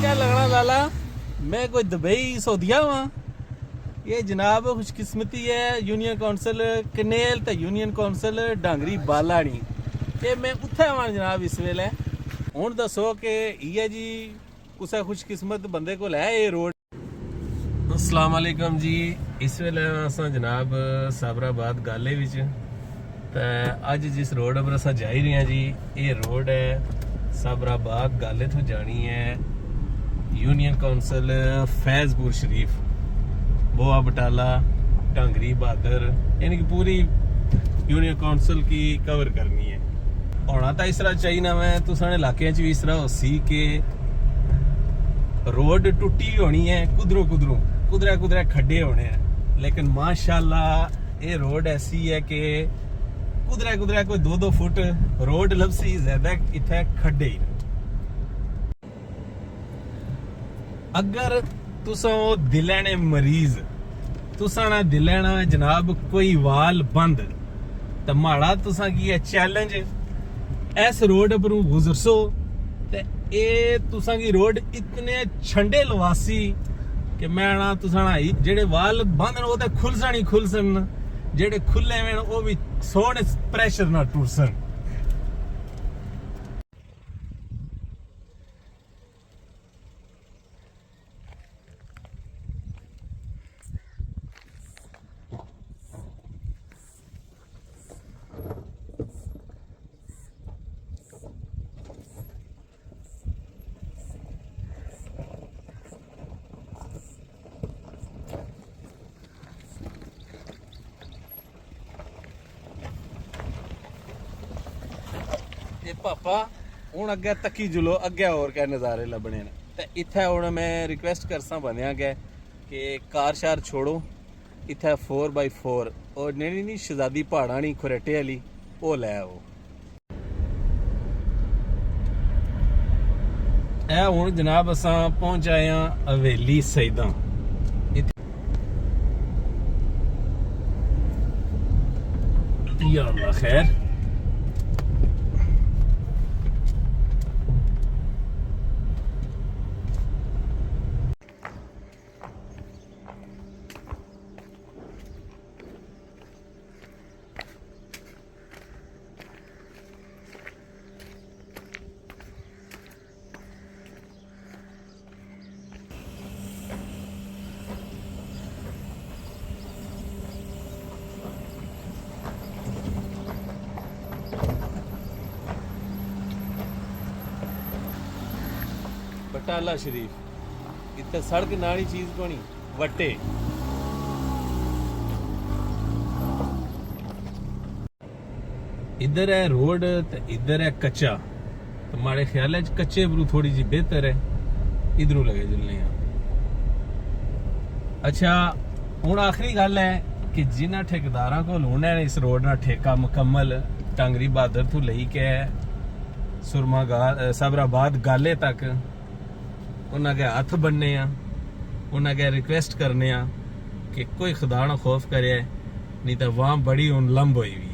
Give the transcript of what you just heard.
क्या लगना लाला मैं कोई दुबई सऊदिया वहाँ ये जनाब खुशकिस्मती है यूनियन कौंसल कनेल ते यूनियन कौंसल डांगरी बालानी ते मैं उत्थे आवां जनाब इस वेले हुण दसो कि इ'यै जी कुसै खुशकिस्मत बंदे कोल है ये रोड। अस्सलाम वालेकुम जी, इस वेले असां जनाब साबराबाद गाले विच ते अज जिस रोड पर असां जाई रहे हैं जी ये रोड है साबराबाद गाले तो जानी है यूनियन कौंसल फैजपुर शरीफ बोआ बटाला टांगरी बहादुर यानी कि पूरी यूनियन कौंसल की कवर करनी है। होना तो इस तरह चाहिए ना मैं तो सारे इलाके भी इस तरह हो सी के रोड टुटी होनी है कुदरा खड्डे होने हैं, लेकिन माशाल्लाह ये रोड ऐसी है कि कुदरा कोई 2-2 फुट रोड लभसी ज्यादा इत्थे खड्डे ही। अगर तुसा दिलै ने मरीज तुसा ना दिलै ना जनाब कोई वाल बंद तो माड़ा तुसा की है चैलेंज इस रोड पर गुजरसो ते ए तुसा की रोड इतने छंडे लवासी कि मैं ना तुसा ना जेड़े वाल बंद न वो ते खुलसन ही खुलसन, जेड़े खुले में वो भी सोने प्रेशर ना टूटसन। पापा हूँ अगे तकी जुलो अगे और क्या नज़ारे लभने ने ते इत्थे हूँ मैं रिक्वेस्ट करसा बनिया गया कि कार शार छोड़ो इत्थे 4x4 और नहीं शहजादी पहाड़ा नहीं खुरेटे वाली वो लै आओ। ए हूँ जनाब असा पहुंच आए हैं हवेली सईदा। या अल्लाह खैर बटाला शरीफ इतने सड़क नाली चीज कोनी वट्टे इधर है रोड ते इधर है कच्चा तो हमारे ख्याल है कच्चे बरू थोड़ी जी बेहतर है इधरों लगे चलने हैं। अच्छा हूँ आखिरी गल है कि जिन्होंने ठेकेदार को होना इस रोड ना ठेका मुकम्मल टांगरी बहादुर तो लई के सुरमा साबराबाद गाले तक उन्हें हथ बनने उन्हें रिक्वेस्ट करने कि कोई खुदा ना खौफ करे नहीं तो वहां बड़ी उन लंब हुई भी